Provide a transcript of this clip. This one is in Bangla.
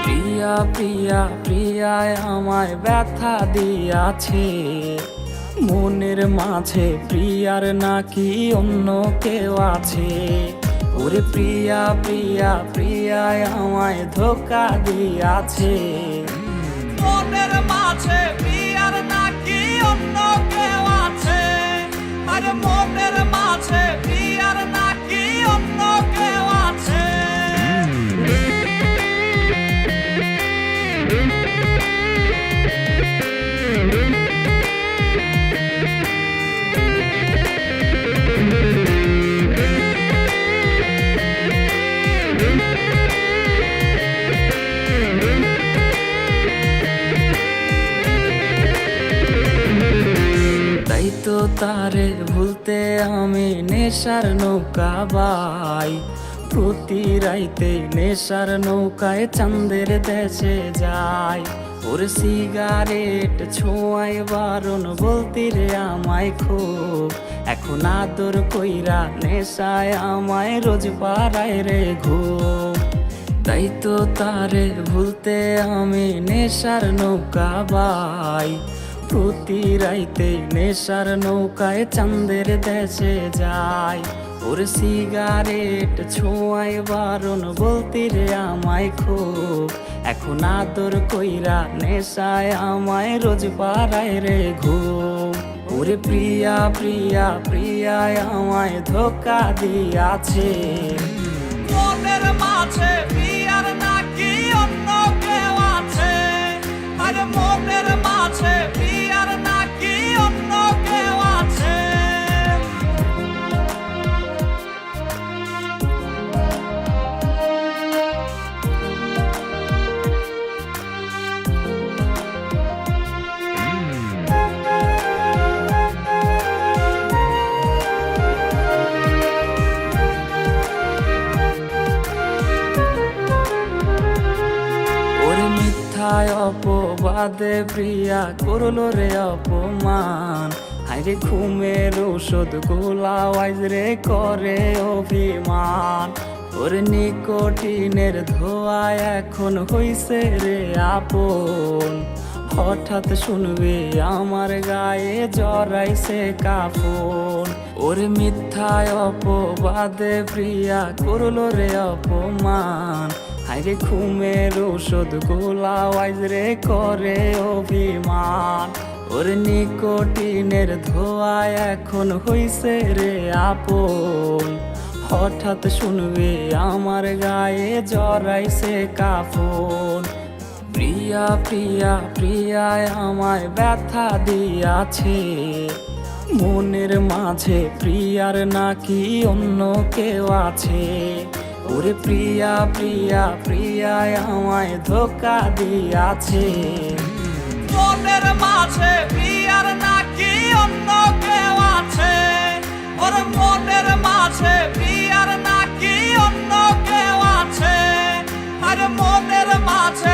প্রিয়া প্রিয়া প্রিয়ায় আমায় ব্যথা দিয়াছে, মনের মাঝে প্রিয়ার নাকি অন্য কেউ আছে। ওরে প্রিয়া প্রিয়া প্রিয়ায় আমায় ধোঁকা দিয়াছে, মনের মাঝে প্রিয়ার নাকি অন্য কেউ আছে। আরে মনের মাঝে প্রিয়ার নাকি অন্য কেউ আছে। তাই তো তারে ভুলতে আমি নেশার নৌকা বাই, প্রতি রাইতে নেশার নৌকায় চাঁদের দেশে যাই। ওর সিগারেট ছোঁয়ায় বারণ বলতি রে আমায় খুব, এখন আদর কইরা নেশায় আমায় রোজ পাড়ায় রে ঘুম। তাই তো তারে ভুলতে আমি নেশার নৌকা বাই, প্রতি রাইতে নেশার নৌকায় চাঁদের দেশে যাই। ওর সিগারেট ছোঁয়ায় বারণ বলতি রে আমায় খুব, এখন আদর কইরা নেশায় আমায় রোজ পাড়ায় রে ঘুম। ওরে প্রিয়া প্রিয়া প্রিয়ায় আমায় ধোঁকা দিয়াছে, মনের মাঝে প্রিয়ার নাকি অন্য কেউ আছে। আরে মনের মাঝে প্রিয়ার নাকি অন্য কেউ আছে। মিথ্যায় অপবাদে প্রিয়া করলো রে অপমান, হাইরে ঘুমের ঔষধ গোলাওয়াইজ রে করে অভিমান। ওর নিকোটিনের ধোঁয়ায় এখন হইছে রে আপন, হঠাৎ শুনবে আমার গায়ে জড়াইছে কাফন। ওর মিথ্যায় অপবাদে প্রিয়া করলো রে অপমান, হাইরে ঘুমের ঔষধ গোলাওয়াইজ রে করে অভিমান। ওর নিকোটিনের ধোঁয়ায় এখন হইছে রে আপন, হঠাৎ শুনবে আমার গায়ে জড়াইছে কাফন। প্রিয়া প্রিয়া প্রিয়ায় আমায় ব্যথা দিয়াছে, মনের মাঝে প্রিয়ার নাকি অন্য কেউ আছে। ওরে প্রিয়া প্রিয়া প্রিয়ায় আমায় ধোঁকা দিয়াছে, মনের মাঝে প্রিয়ার নাকি অন্য কেউ আছে। ওর মনের মাঝে প্রিয়ার নাকি অন্য কেউ আছে। আরে মনের মাঝে